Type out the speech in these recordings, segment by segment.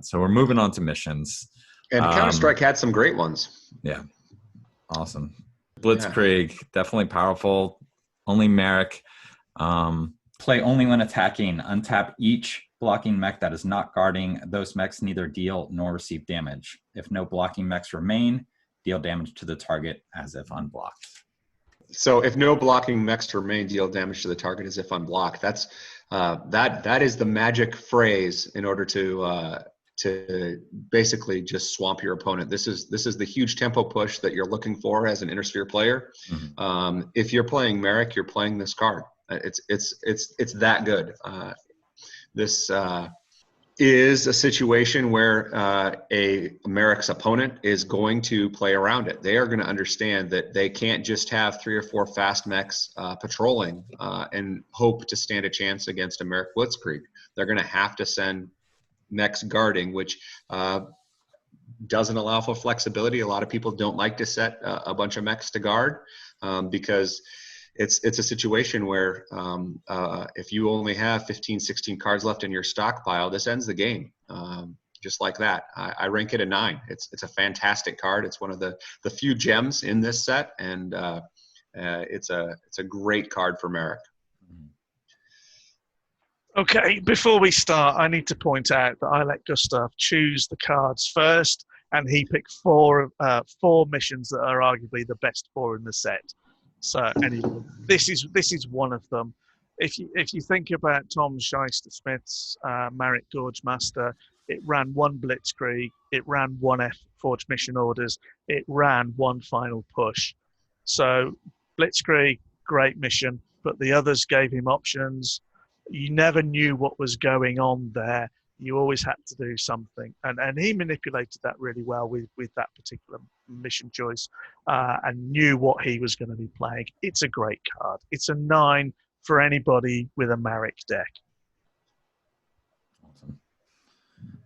So we're moving on to missions. And Counter-Strike had some great ones. Yeah. Awesome. Blitzkrieg, definitely powerful. Only Merrick. Play only when attacking. Untap each blocking mech that is not guarding. Those mechs neither deal nor receive damage. If no blocking mechs remain, deal damage to the target as if unblocked. So if no blocking mechs remain, deal damage to the target as if unblocked. That's that is the magic phrase in order to basically just swamp your opponent. This is the huge tempo push that you're looking for as an Innersphere player. Mm-hmm. If you're playing Merrick, you're playing this card. It's that good. This is a situation where a Merrick's opponent is going to play around it. They are going to understand that they can't just have 3 or 4 fast mechs patrolling and hope to stand a chance against a Merrick Blitzkrieg. They're going to have to send mechs guarding, which doesn't allow for flexibility. A lot of people don't like to set a bunch of mechs to guard because it's a situation where if you only have 15, 16 cards left in your stockpile, this ends the game. Just like that. I rank it a 9. It's a fantastic card. It's one of the few gems in this set, and it's a great card for Merrick. Okay, before we start, I need to point out that I let Gustav choose the cards first, and he picked four missions that are arguably the best 4 in the set. So anyway, this is one of them. If you think about Tom Shyster-Smith's Marek Gorge Master, it ran 1 Blitzkrieg, it ran 1 F-Forged Mission Orders, it ran 1 Final Push. So Blitzkrieg, great mission, but the others gave him options. You never knew what was going on there. You always had to do something. And he manipulated that really well with that particular mission choice and knew what he was going to be playing. It's a great card. It's a 9 for anybody with a Marek deck. Awesome.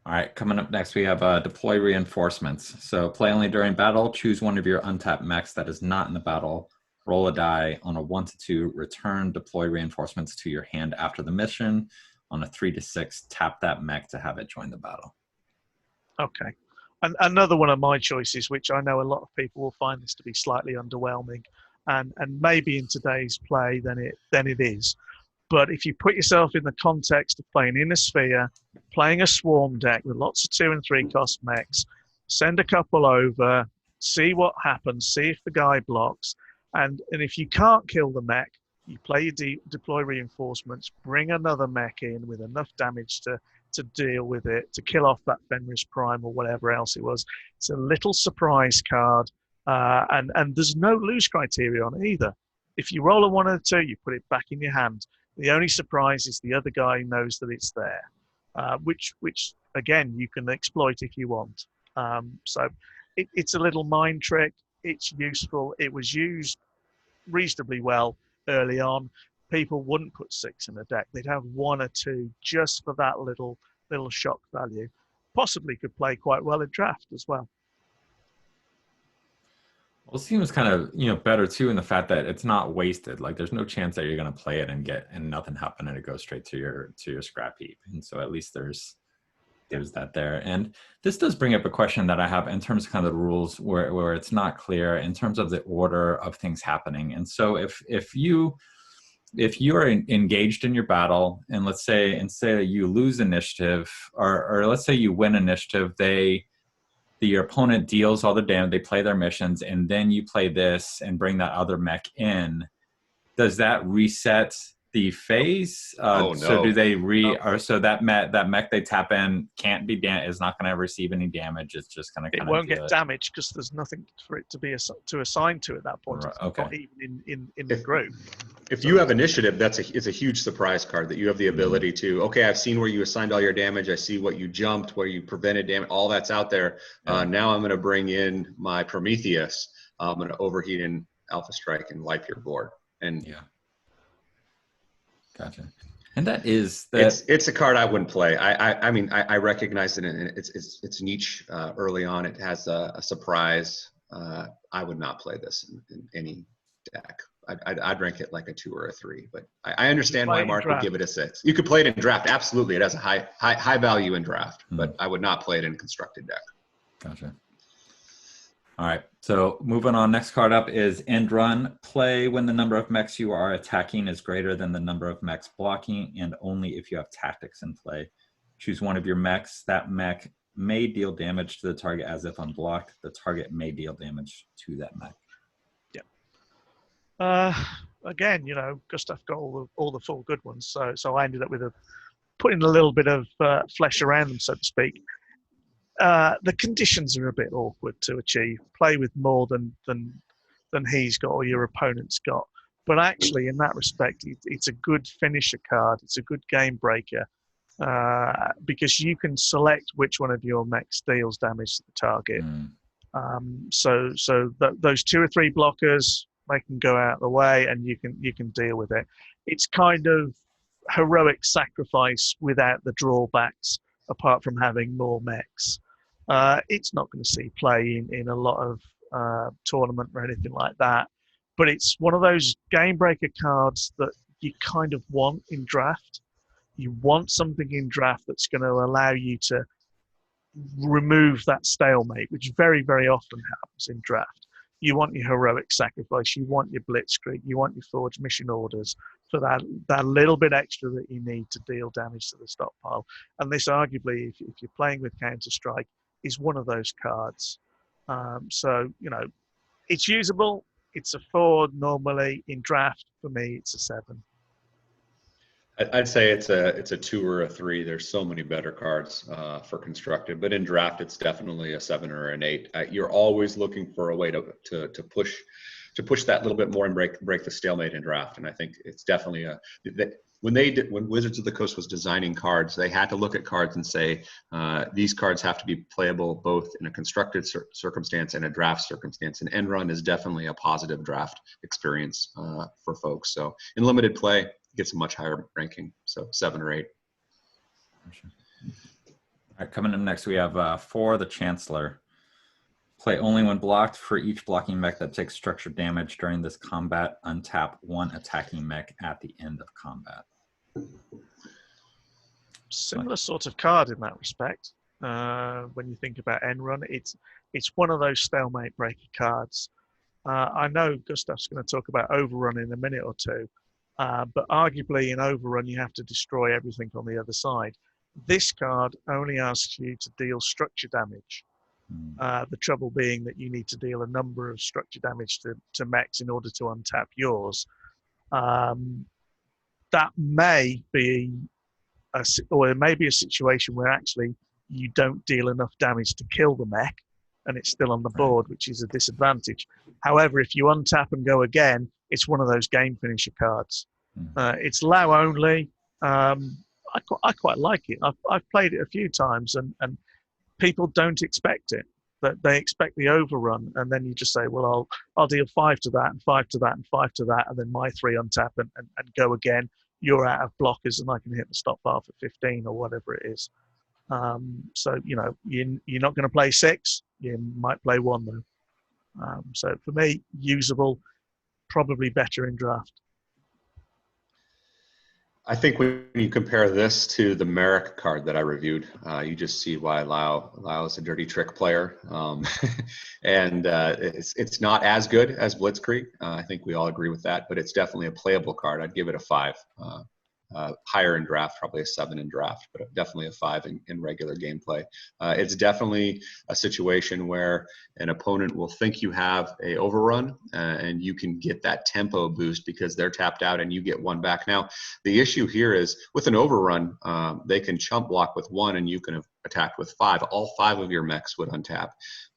All right, coming up next, we have deploy reinforcements. So play only during battle. Choose one of your untapped mechs that is not in the battle. Roll a die. On a 1 to 2, return deploy reinforcements to your hand after the mission. On a 3 to 6, tap that mech to have it join the battle. Okay. And another one of my choices, which I know a lot of people will find this to be slightly underwhelming, and maybe in today's play then it is. But if you put yourself in the context of playing Innersphere, playing a swarm deck with lots of 2 and 3 cost mechs, send a couple over, see what happens, see if the guy blocks. And if you can't kill the mech, you play your deploy reinforcements, bring another mech in with enough damage to deal with it, to kill off that Fenris Prime or whatever else it was. It's a little surprise card, and there's no lose criteria on it either. If you roll a 1 or 2, you put it back in your hand. The only surprise is the other guy knows that it's there, which again, you can exploit if you want. So it's a little mind trick. It's useful. It was used reasonably well early on. People wouldn't put 6 in a deck. They'd have 1 or 2 just for that little shock value. Possibly could play quite well in draft as well. Well, it seems kind of better too in the fact that it's not wasted. Like there's no chance that you're going to play it and nothing happen and it goes straight to your scrap heap. And so at least there's that there. And this does bring up a question that I have in terms of kind of the rules where it's not clear in terms of the order of things happening. And so if you are engaged in your battle, and let's say instead of you lose initiative, or let's say you win initiative, your opponent deals all the damage, they play their missions, and then you play this and bring that other mech in, does that reset the phase? No. So do they or so that mech they tap in can't be is not going to receive any damage. It's just going to it won't get damaged because there's nothing for it to be assigned to at that point. Right, it's not even in the group. If you have initiative, it's a huge surprise card that you have the ability to, okay, I've seen where you assigned all your damage. I see what you jumped, where you prevented damage, all that's out there. Now I'm going to bring in my Prometheus. I'm going to overheat in Alpha Strike and wipe your board. And yeah. Gotcha. And it's a card I wouldn't play. I mean, I recognize it, and it's niche early on. It has a surprise. I would not play this in any deck. I'd rank it like a 2 or a 3. But I understand play why it in Mark would draft. give it a 6. You could play it in draft. Absolutely, it has a high value in draft, Hmm. but I would not play it in constructed deck. Gotcha. All right, so moving on. Next card up is End Run. Play when the number of mechs you are attacking is greater than the number of mechs blocking, and only if you have tactics in play. Choose one of your mechs. That mech may deal damage to the target as if unblocked. The target may deal damage to that mech. Again, Gustav got all the full good ones, so I ended up with putting a little bit of flesh around them, so to speak. The conditions are a bit awkward to achieve. Play with more than he's got or your opponent's got. But actually, in that respect, it's a good finisher card. It's a good game breaker because you can select which one of your mechs deals damage to the target. So those 2 or 3 blockers, they can go out of the way, and you can deal with it. It's kind of heroic sacrifice without the drawbacks, apart from having more mechs. It's not going to see play in a lot of tournament or anything like that, but it's one of those game breaker cards that you kind of want in draft. You want something in draft that's going to allow you to remove that stalemate, which very, very often happens in draft. You want your heroic sacrifice, you want your blitzkrieg, you want your forged mission orders for that little bit extra that you need to deal damage to the stockpile. And this arguably, if you're playing with Counter-Strike, is one of those cards. So, it's usable. It's a 4 normally. In draft, for me, it's a 7. I'd say it's a 2 or a 3. There's so many better cards for constructed, but in draft, it's definitely a 7 or an 8. You're always looking for a way to push that little bit more and break the stalemate in draft. And I think it's definitely when Wizards of the Coast was designing cards, they had to look at cards and say these cards have to be playable both in a constructed circumstance and a draft circumstance. And End Run is definitely a positive draft experience for folks. So in limited play, gets a much higher ranking, so 7 or 8. All right, coming up next, we have 4, the Chancellor. Play only when blocked. For each blocking mech that takes structured damage during this combat, untap 1 attacking mech at the end of combat. Similar sort of card in that respect. When you think about End Run, it's one of those stalemate breaker cards. I know Gustav's going to talk about Overrun in a minute or two. But arguably in Overrun, you have to destroy everything on the other side. This card only asks you to deal structure damage. The trouble being that you need to deal a number of structure damage to mechs in order to untap yours. That may be or it may be a situation where actually you don't deal enough damage to kill the mech, and it's still on the board, which is a disadvantage. However, if you untap and go again, it's one of those game finisher cards. It's low only. I quite like it. I've played it a few times, and people don't expect it. That they expect the overrun, and then you just say, well, I'll deal 5 to that, and 5 to that, and 5 to that, and then my 3 untap and go again. You're out of blockers, and I can hit the stop bar for 15 or whatever it is. So you're not going to play 6. You might play 1 though. So for me, usable, probably better in draft. I think when you compare this to the Merrick card that I reviewed, you just see why Lau is a dirty trick player. And it's not as good as Blitzkrieg. I think we all agree with that, but it's definitely a playable card. I'd give it a 5. Higher in draft, probably a 7 in draft, but definitely a 5 in regular gameplay. It's definitely a situation where an opponent will think you have a overrun and you can get that tempo boost because they're tapped out and you get 1 back. Now, the issue here is with an overrun, they can chump block with 1 and you can have attacked with 5. All 5 of your mechs would untap.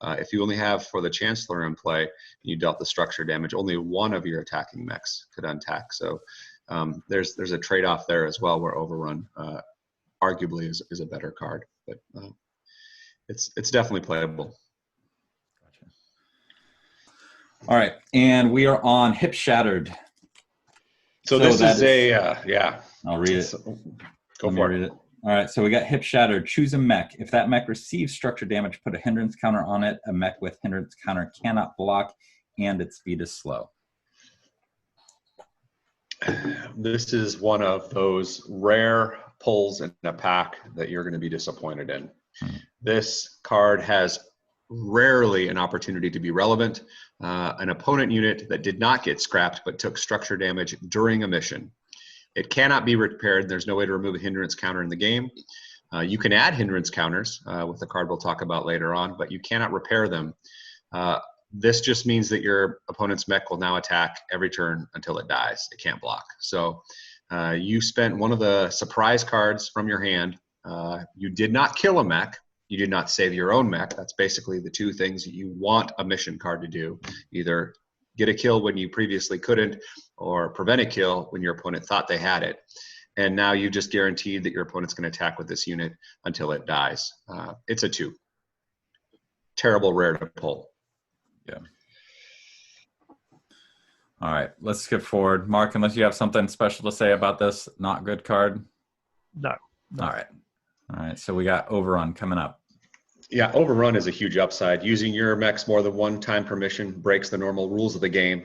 If you only have for the Chancellor in play, and you dealt the structure damage, only 1 of your attacking mechs could untap. So there's a trade-off there as well, where Overrun arguably is a better card, but it's definitely playable. Gotcha. All right, and we are on Hip Shattered. So this is yeah. I'll read it. Go for it. Read it. All right, so we got Hip Shattered. Choose a mech. If that mech receives structure damage, put a hindrance counter on it. A mech with hindrance counter cannot block, and its speed is slow. This is one of those rare pulls in a pack that you're going to be disappointed in. This card has rarely an opportunity to be relevant. An opponent unit that did not get scrapped but took structure damage during a mission. It cannot be repaired. There's no way to remove a hindrance counter in the game. You can add hindrance counters with the card we'll talk about later on, but you cannot repair them. This just means that your opponent's mech will now attack every turn until it dies. It can't block. So you spent one of the surprise cards from your hand. You did not kill a mech. You did not save your own mech. That's basically the two things that you want a mission card to do. Either get a kill when you previously couldn't, or prevent a kill when your opponent thought they had it. And now you just guaranteed that your opponent's going to attack with this unit until it dies. It's a 2. Terrible rare to pull. Yeah. All right, let's skip forward. Mark, unless you have something special to say about this not good card. No. All right, so we got Overrun coming up. Yeah, Overrun is a huge upside. Using your mechs more than one time per mission breaks the normal rules of the game.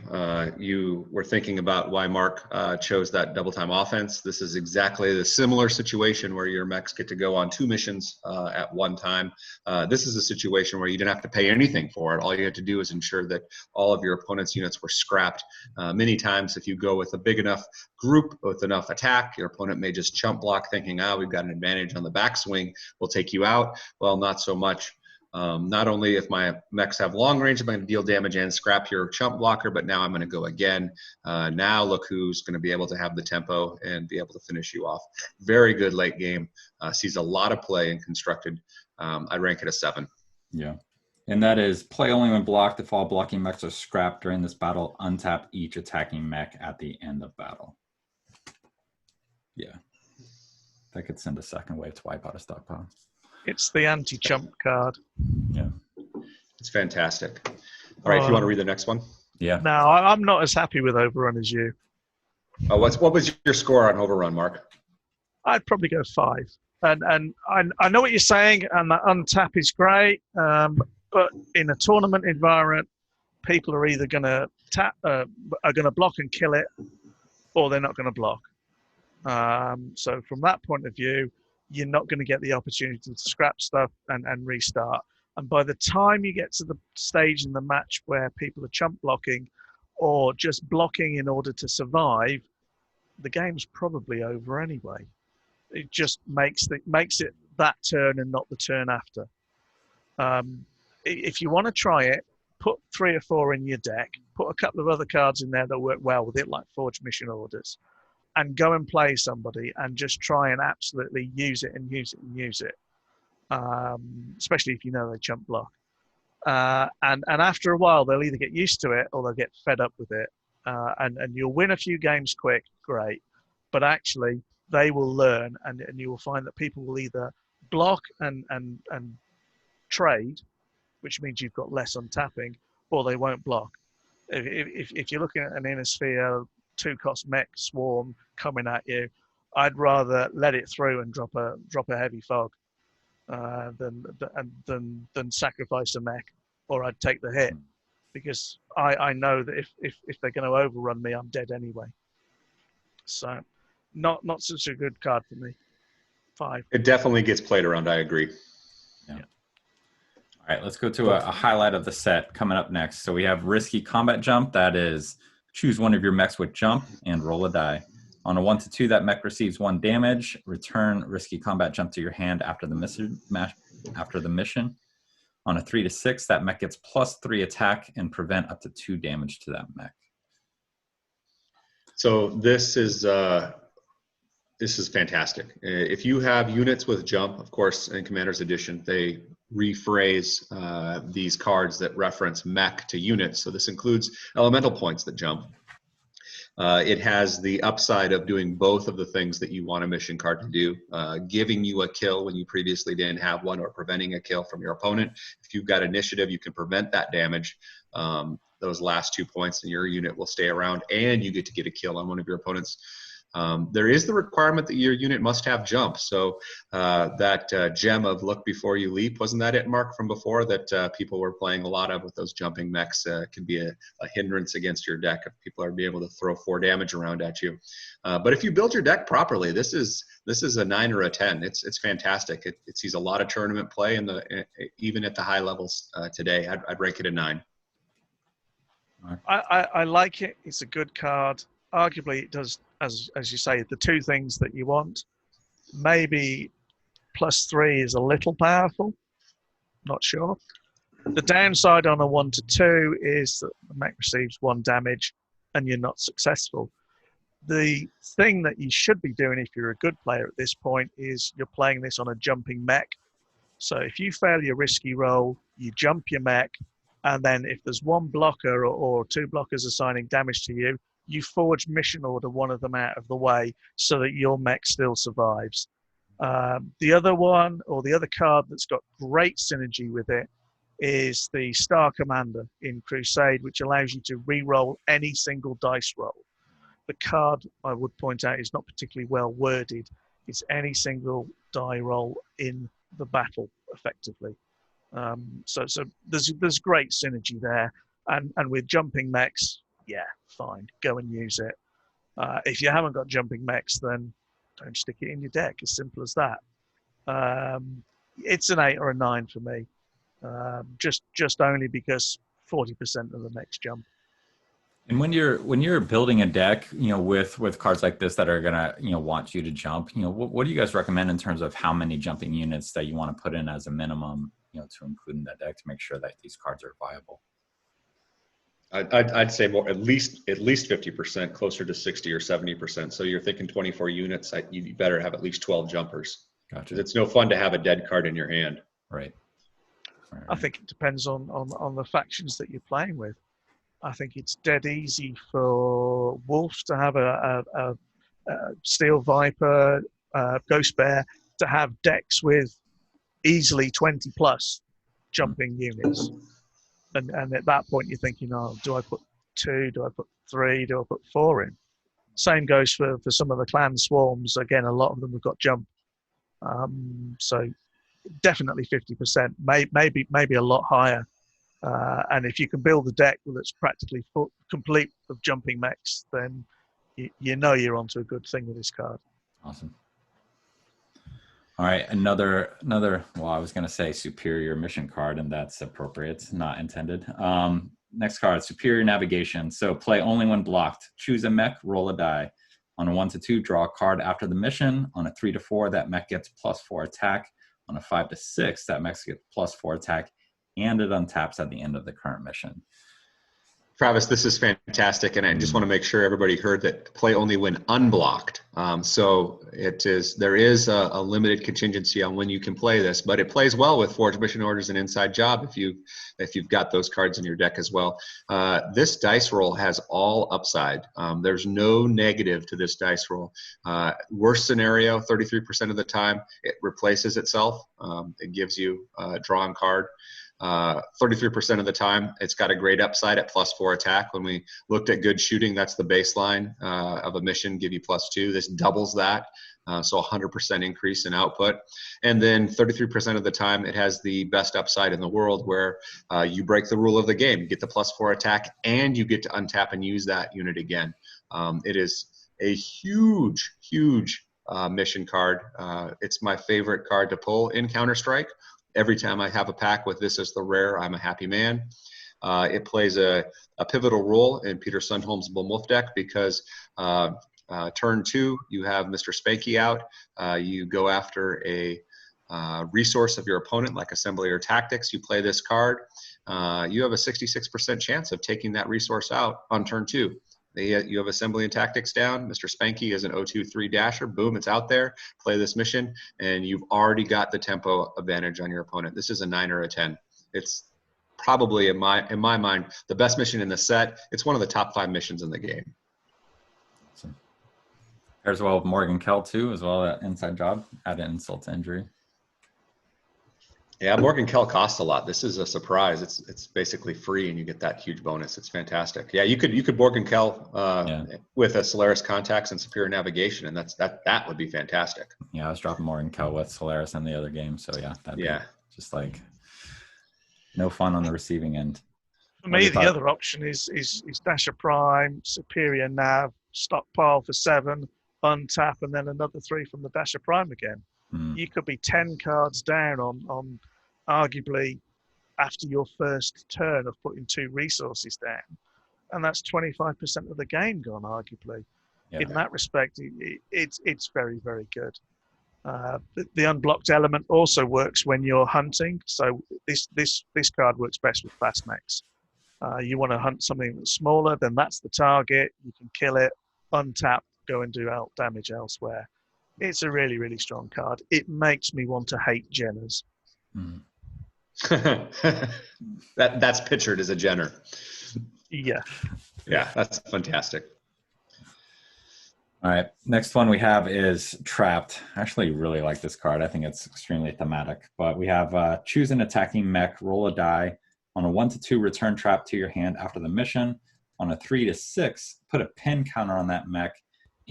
You were thinking about why Mark chose that double time offense. This is exactly the similar situation where your mechs get to go on 2 missions at one time. This is a situation where you didn't have to pay anything for it. All you had to do is ensure that all of your opponent's units were scrapped. Many times if you go with a big enough group with enough attack, your opponent may just chump block thinking, we've got an advantage on the backswing, we'll take you out. Well, not so much. Not only if my mechs have long range, I'm going to deal damage and scrap your chump blocker, but now I'm going to go again. Now look who's going to be able to have the tempo and be able to finish you off. Very good late game. Sees a lot of play in constructed. I rank it a 7. Yeah. And that is play only when blocked. If all blocking mechs are scrapped during this battle, untap each attacking mech at the end of battle. Yeah. That could send a second wave to wipe out a stockpile. It's the anti-chump card. Yeah. It's fantastic. All right, if you want to read the next one. Yeah. No, I'm not as happy with Overrun as you. What was your score on Overrun, Mark? I'd probably go 5. And I know what you're saying, and that untap is great, but in a tournament environment, people are either going to block and kill it, or they're not going to block. So from that point of view, you're not going to get the opportunity to scrap stuff and restart. And by the time you get to the stage in the match where people are chump blocking or just blocking in order to survive, the game's probably over anyway. It just makes it that turn and not the turn after. If you want to try it, put 3 or 4 in your deck, put a couple of other cards in there that work well with it, like Forged Mission Orders, and go and play somebody and just try and absolutely use it, especially if you know they chump block. And after a while, they'll either get used to it or they'll get fed up with it. And you'll win a few games quick, great. But actually, they will learn, and you will find that people will either block and trade, which means you've got less on tapping, or they won't block. If you're looking at an Inner Sphere 2-cost mech swarm coming at you, I'd rather let it through and drop a heavy fog than sacrifice a mech, or I'd take the hit, because I know that if they're going to overrun me, I'm dead anyway. So not such a good card for me. 5. It definitely gets played around. I agree. Yeah. All right, let's go to a highlight of the set coming up next. So we have Risky Combat Jump. That is, choose one of your mechs with jump and roll a die. On a 1 to 2, that mech receives 1 damage. Return Risky Combat Jump to your hand after the mission. On a 3 to 6, that mech gets +3 attack and prevent up to 2 damage to that mech. So this is fantastic. If you have units with jump, of course, in Commander's Edition, they rephrase these cards that reference mech to units. So this includes elemental points that jump. It has the upside of doing both of the things that you want a mission card to do, giving you a kill when you previously didn't have one, or preventing a kill from your opponent. If you've got initiative, you can prevent that damage. Those last 2 points, and your unit will stay around, and you get to get a kill on one of your opponent's There is the requirement that your unit must have jump. So that gem of look before you leap, wasn't that it, Mark, from before, that people were playing a lot of with those jumping mechs? Can be a hindrance against your deck if people are able to throw 4 damage around at you. But if you build your deck properly, this is a 9 or a 10. It's fantastic. It sees a lot of tournament play, even at the high levels today. I'd rank it a 9. I like it. It's a good card. Arguably, it does, as you say, the 2 things that you want. Maybe +3 is a little powerful. Not sure. The downside on a 1 to 2 is that the mech receives 1 damage and you're not successful. The thing that you should be doing if you're a good player at this point is you're playing this on a jumping mech. So if you fail your risky roll, you jump your mech, and then if there's 1 blocker or 2 blockers assigning damage to you, you forge mission order one of them out of the way so that your mech still survives. The other one, or the other card that's got great synergy with it, is the Star Commander in Crusade, which allows you to re-roll any single dice roll. The card, I would point out, is not particularly well worded. It's any single die roll in the battle, effectively. So there's great synergy there, and with jumping mechs, yeah, fine, go and use it. If you haven't got jumping mechs, then don't stick it in your deck. As simple as that. It's an 8 or a 9 for me, just only because 40% of the mechs jump. And when you're building a deck, with cards like this that are gonna, want you to jump, what do you guys recommend in terms of how many jumping units that you want to put in as a minimum, to include in that deck to make sure that these cards are viable? I'd say more, at least 50%, closer to 60 or 70%. So you're thinking 24 units. You better have at least 12 jumpers. Gotcha. It's no fun to have a dead card in your hand. Right. I think it depends on the factions that you're playing with. I think it's dead easy for Wolf to have a Steel Viper, Ghost Bear, to have decks with easily 20 plus jumping units. And at that point, you're thinking, oh, do I put 2? Do I put 3? Do I put 4 in? Same goes for some of the clan swarms. Again, a lot of them have got jump. So definitely 50%, maybe a lot higher. And if you can build a deck that's practically complete of jumping mechs, then you're onto a good thing with this card. Awesome. All right, another. Well, I was going to say superior mission card, and that's appropriate, not intended. Next card, superior navigation. So play only when blocked. Choose a mech, roll a die. On a 1 to 2, draw a card after the mission. On a 3 to 4, that mech gets +4 attack. On a 5 to 6, that mech gets +4 attack, and it untaps at the end of the current mission. Travis, this is fantastic, and I just want to make sure everybody heard that play only when unblocked. So there is a limited contingency on when you can play this, but it plays well with Forge Mission Orders and Inside Job if you've got those cards in your deck as well. This dice roll has all upside. There's no negative to this dice roll. Worst scenario, 33% of the time, it replaces itself. It gives you a drawn card. 33% of the time, it's got a great upside at +4 attack. When we looked at good shooting, that's the baseline of a mission, give you +2. This doubles that, so 100% increase in output. And then 33% of the time, it has the best upside in the world, where you break the rule of the game. You get the +4 attack, and you get to untap and use that unit again. It is a huge, huge mission card. It's my favorite card to pull in Counter-Strike. Every time I have a pack with this as the rare, I'm a happy man. It plays a pivotal role in Peter Sundholm's Bull Wolf deck because turn 2, you have Mr. Spanky out. You go after a resource of your opponent, like Assembly or Tactics. You play this card. You have a 66% chance of taking that resource out on turn 2. You have Assembly and Tactics down. Mr. Spanky is an 0-2-3 dasher. Boom, it's out there. Play this mission, and you've already got the tempo advantage on your opponent. This is a 9 or a 10. It's probably, in my mind, the best mission in the set. It's one of the top 5 missions in the game. Awesome. Pairs well with Morgan Kell, too, as well, at Inside Job. Add insult to injury. Yeah, Morgan Kell costs a lot. This is a surprise. It's basically free, and you get that huge bonus. It's fantastic. Yeah, you could Morgan Kell Yeah. with a Solaris Contacts and Superior Navigation, and that would be fantastic. Yeah, I was dropping Morgan Kell with Solaris and the other game, so yeah, that'd be just like no fun on the receiving end. For me, the other option is Dasher Prime, Superior Nav, stockpile for 7, untap, and then another 3 from the Dasher Prime again. You could be 10 cards down on arguably after your first turn of putting 2 resources down, and that's 25% of the game gone, arguably. Yeah. In that respect, it's very, very good. The unblocked element also works when you're hunting, so this card works best with fast mechs. You want to hunt something that's smaller, then that's the target. You can kill it, untap, go and do damage elsewhere. It's a really, really strong card. It makes me want to hate Jenners. Mm. That's pictured as a Jenner. Yeah. Yeah, that's fantastic. All right, next one we have is Trapped. I actually really like this card. I think it's extremely thematic. But we have choose an attacking mech, roll a die. On a 1 to 2, return trap to your hand after the mission. On a 3 to 6, put a pin counter on that mech.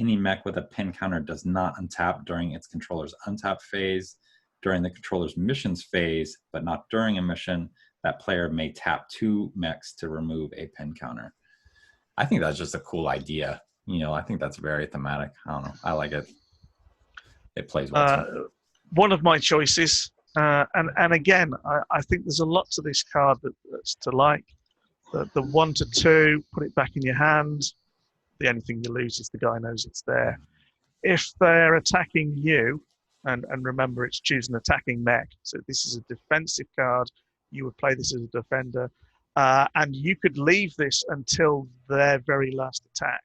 Any mech with a pin counter does not untap during its controller's untap phase. During the controller's missions phase, but not during a mission, that player may tap 2 mechs to remove a pin counter. I think that's just a cool idea. I think that's very thematic. I don't know. I like it. It plays well. One of my choices, and again, I think there's a lot to this card that's to like. The 1 to 2, put it back in your hand. The only thing you lose is the guy knows it's there. If they're attacking you, and remember it's choose an attacking mech, so this is a defensive card. You would play this as a defender, and you could leave this until their very last attack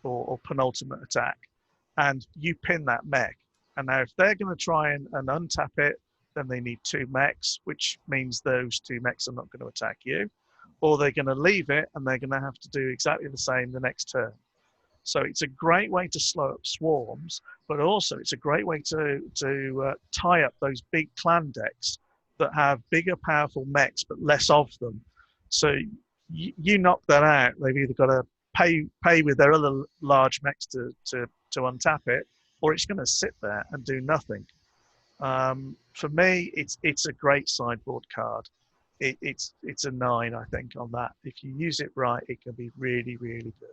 or penultimate attack, and you pin that mech. And now if they're going to try and untap it, then they need 2 mechs, which means those 2 mechs are not going to attack you, or they're going to leave it and they're going to have to do exactly the same the next turn. So it's a great way to slow up swarms, but also it's a great way to tie up those big clan decks that have bigger, powerful mechs, but less of them. So you knock that out. They've either got to pay with their other large mechs to untap it, or it's going to sit there and do nothing. For me, it's a great sideboard card. It's a 9, I think, on that. If you use it right, it can be really, really good.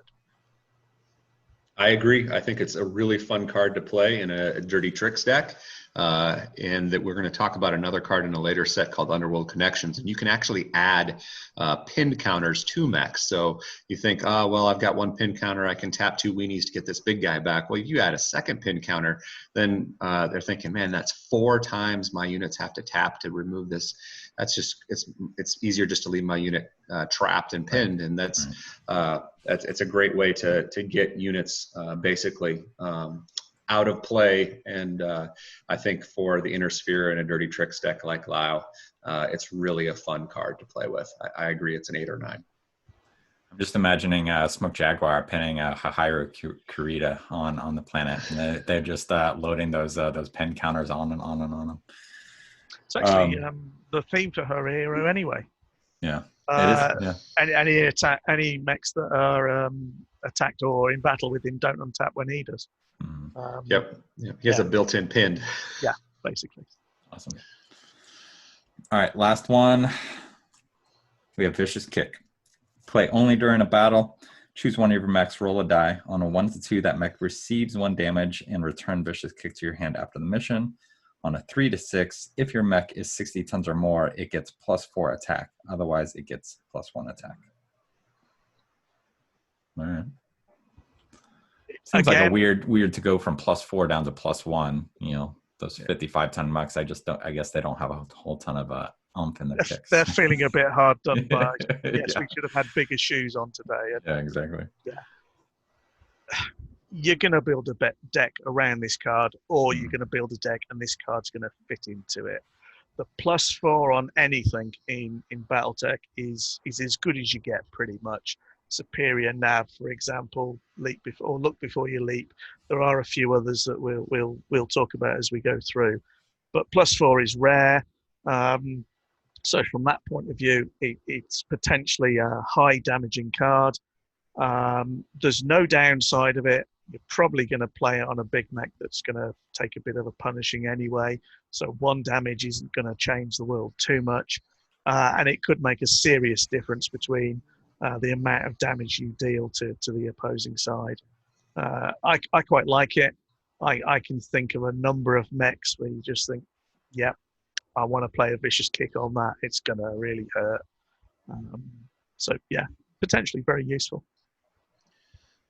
I agree. I think it's a really fun card to play in a Dirty Tricks deck. And that we're going to talk about another card in a later set called Underworld Connections. And you can actually add pin counters to mechs. So you think, well, I've got 1 pin counter. I can tap 2 weenies to get this big guy back. Well, you add a second pin counter, then they're thinking, man, that's 4 times my units have to tap to remove this. That's just, it's easier just to leave my unit trapped and pinned. And that's it's a great way to get units basically out of play. And I think for the Inner Sphere and a Dirty Tricks deck like Lao, it's really a fun card to play with. I agree, it's an 8 or 9. I'm just imagining Smoke Jaguar pinning Hahiru Kurita on the planet, and they're just loading those pin counters on and on and on them. It's actually the theme for her hero anyway. Yeah. It is, yeah. Any mechs that are attacked or in battle with him don't untap when he does. Mm-hmm. Yep. He has a built-in pin. Yeah, basically. Awesome. All right, last one. We have Vicious Kick. Play only during a battle. Choose one of your mechs, roll a die. On a 1 to 2, that mech receives 1 damage and return Vicious Kick to your hand after the mission. On a 3 to 6, if your mech is 60 tons or more, it gets +4 attack. Otherwise, it gets +1 attack. All right. Seems like a weird to go from +4 down to +1. Those 55-ton mechs. I guess they don't have a whole ton of oomph in their kicks. They're feeling a bit hard done by. Yes, we should have had bigger shoes on today. Yeah, exactly. Yeah. You're going to build a deck around this card, or you're going to build a deck and this card's going to fit into it. The +4 on anything in Battletech is as good as you get, pretty much. Superior Nav, for example, leap before, or look before you leap. There are a few others that we'll talk about as we go through. But +4 is rare. So from that point of view, it's potentially a high damaging card. There's no downside of it. You're probably going to play it on a big mech that's going to take a bit of a punishing anyway. So 1 damage isn't going to change the world too much. And it could make a serious difference between the amount of damage you deal to the opposing side. I quite like it. I can think of a number of mechs where you just think, yeah, I want to play a vicious kick on that. It's going to really hurt. So yeah, potentially very useful.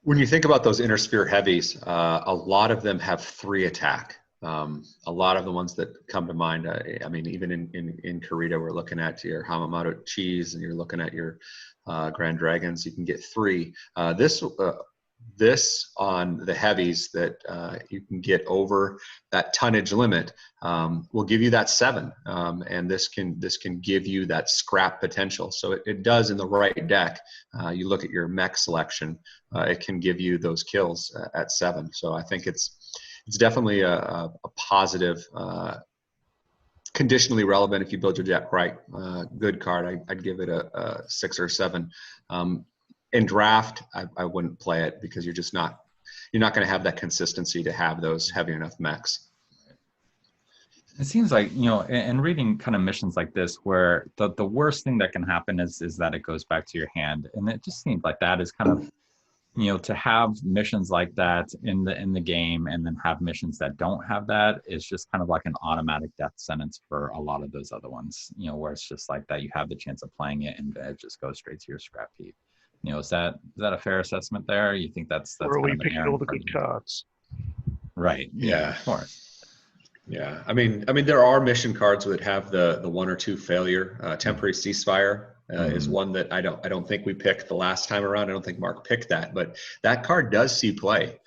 When you think about those inner sphere heavies, a lot of them have 3 attack. A lot of the ones that come to mind, I mean, even in Kurita, we're looking at your Hamamoto Cheese and you're looking at your Grand Dragons, you can get 3. This on the heavies that you can get over that tonnage limit will give you that 7, and this can give you that scrap potential. So it does in the right deck. You look at your mech selection, it can give you those kills at 7. So I think it's definitely a positive, conditionally relevant if you build your deck right. Good card. I'd give it a 6 or 7. In draft, I wouldn't play it because you're not going to have that consistency to have those heavy enough mechs. It seems like, you know, in reading kind of missions like this, where the worst thing that can happen is that it goes back to your hand, and it just seems like that is kind of, you know, to have missions like that in the game, and then have missions that don't have that is just kind of like an automatic death sentence for a lot of those other ones. You know, where it's just like that you have the chance of playing it and it just goes straight to your scrap heap. You know, is that a fair assessment there? You think that's or are we picking all the good cards? Right. Yeah. Of course. Yeah. I mean, there are mission cards that have the 1 or 2 failure. Temporary Ceasefire is one that I don't think we picked the last time around. I don't think Mark picked that, but that card does see play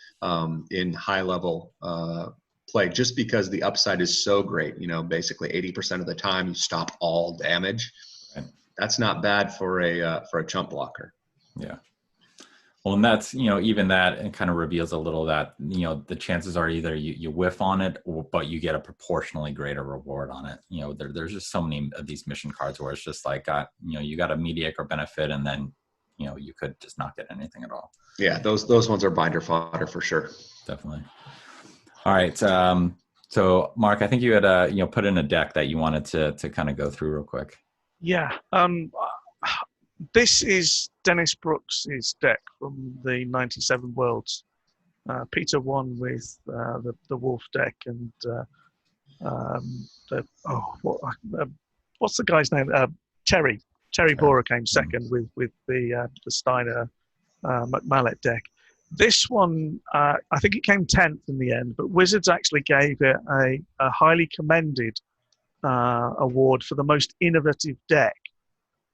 in high level play just because the upside is so great. You know, basically 80% of the time you stop all damage. Right. That's not bad for a chump blocker. Yeah. Well, and that's, you know, even that, it kind of reveals a little that, you know, the chances are either you whiff on it, but you get a proportionally greater reward on it. You know, there's just so many of these mission cards where it's just like, you know, you got a mediocre benefit, and then, you know, you could just not get anything at all. Yeah, those ones are binder fodder for sure. Definitely. All right. So Mark, I think you had you know, put in a deck that you wanted to kind of go through real quick. Yeah. This is Dennis Brooks' deck from the 97 Worlds. Peter won with the Wolf deck, and what's the guy's name? Terry Borer came second with the Steiner McMallet deck. This one, I think it came 10th in the end, but Wizards actually gave it a highly commended award for the most innovative deck.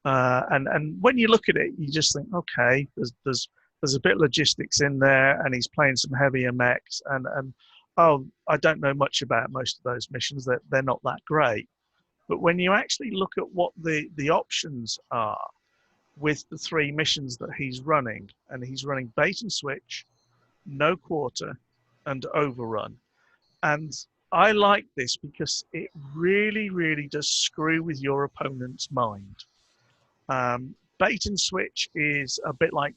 And when you look at it, you just think, okay, there's a bit of logistics in there, and he's playing some heavier mechs, and I don't know much about most of those missions. They're not that great. But when you actually look at what the options are with the 3 missions that he's running, and he's running bait and switch, no quarter, and overrun. And I like this because it really, really does screw with your opponent's mind. Bait and switch is a bit like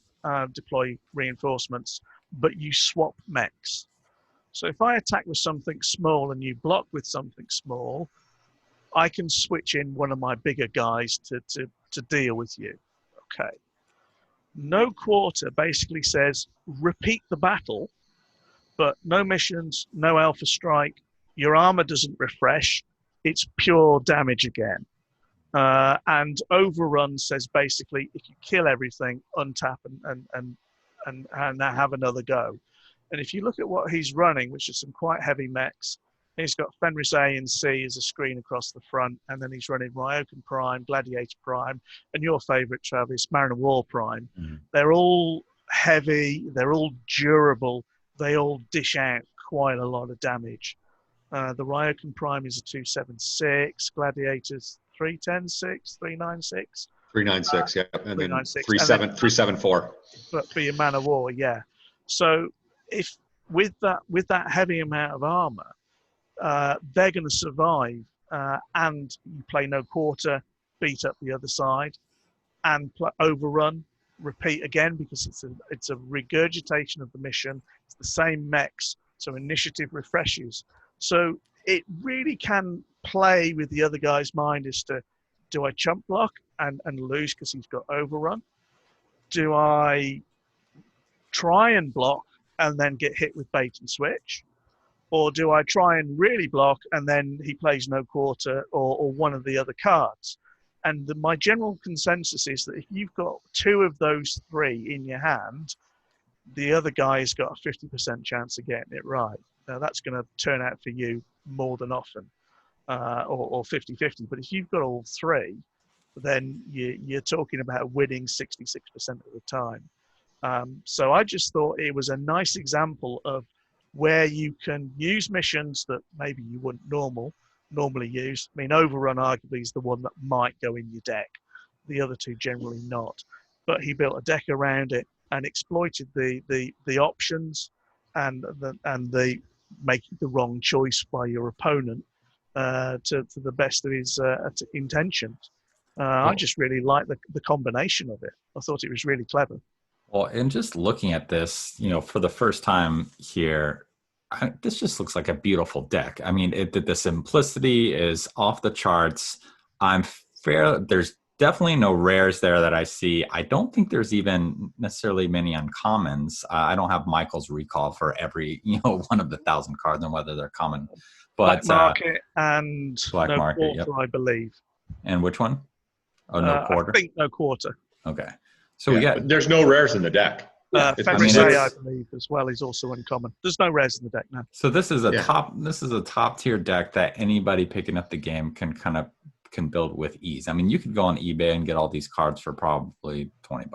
deploy reinforcements, but you swap mechs. So if I attack with something small and you block with something small, I can switch in one of my bigger guys to deal with you. Okay. No quarter basically says repeat the battle, but no missions, no alpha strike. Your armor doesn't refresh. It's pure damage again. And overrun says basically if you kill everything, untap and have another go. And if you look at what he's running, which is some quite heavy mechs, he's got Fenris A and C as a screen across the front, and then he's running Ryokan Prime, Gladiator Prime, and your favorite, Travis, Mariner War Prime. Mm. They're all heavy, they're all durable, they all dish out quite a lot of damage. The Ryokan Prime is a 276, Gladiator's 310-6, 396. 396, yeah, and then 374. But for your Man of War, yeah. So if with that heavy amount of armor, they're going to survive and you play no quarter, beat up the other side, and overrun, repeat again, because it's a regurgitation of the mission. It's the same mechs, so initiative refreshes. So it really can play with the other guy's mind as to, do I chump block and lose because he's got overrun? Do I try and block and then get hit with bait and switch? Or do I try and really block and then he plays no quarter or one of the other cards? And my general consensus is that if you've got two of those three in your hand, the other guy's got a 50% chance of getting it right. Now that's going to turn out for you more than often, or 50-50. But if you've got all three, then you're talking about winning 66% of the time. So I just thought it was a nice example of where you can use missions that maybe you wouldn't normally use. I mean, Overrun arguably is the one that might go in your deck. The other two generally not. But he built a deck around it and exploited the options and the making the wrong choice by your opponent to the best of his intentions. I just really like the combination of it. I thought it was really clever. Well, and just looking at this, for the first time here, this just looks like a beautiful deck. I mean, the simplicity is off the charts. There's definitely no rares there that I see. I don't think there's even necessarily many uncommons. I don't have Michael's recall for every, one of the 1,000 cards and whether they're common. But Black Market and Black no Market, quarter, I believe. And which one? Oh, no quarter? I think no quarter. Okay. So we got... There's no rares in the deck. Fenris I believe, as well, is also uncommon. There's no rares in the deck now. So this is a top tier deck that anybody picking up the game can build with ease. I mean, you could go on eBay and get all these cards for probably $20.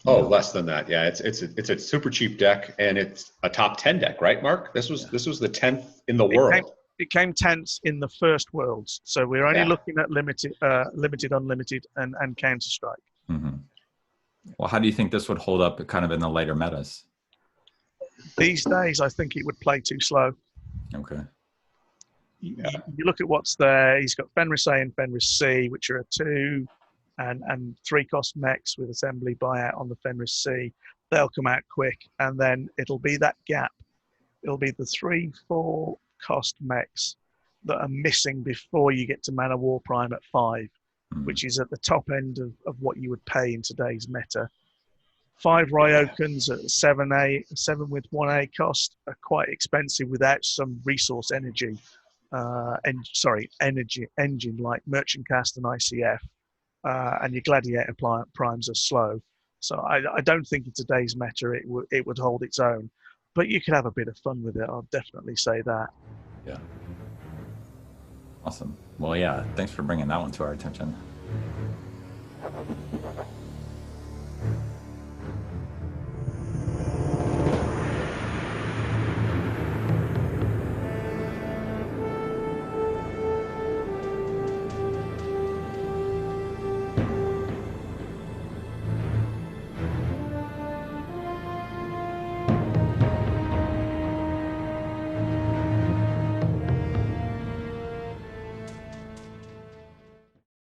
Oh, less than that. Yeah, it's a super cheap deck, and it's a top 10 deck, right, Mark? This was the 10th in the world. It came 10th in the first Worlds, so we're only looking at limited, unlimited, and Counter Strike. Mm-hmm. Well, how do you think this would hold up kind of in the later metas? These days, I think it would play too slow. Okay. You look at what's there. He's got Fenris A and Fenris C, which are a 2 and 3 cost mechs with assembly buyout on the Fenris C. They'll come out quick, and then it'll be that gap. It'll be the 3-4 cost mechs that are missing before you get to Mana War Prime at 5. Which is at the top end of what you would pay in today's meta. 5 Ryokans at 7 with 1A cost are quite expensive without some resource energy, energy engine like Merchant Cast and ICF, and your Gladiator primes are slow. So I don't think in today's meta it would hold its own, but you could have a bit of fun with it. I'll definitely say that. Yeah. Awesome. Well, yeah, thanks for bringing that one to our attention.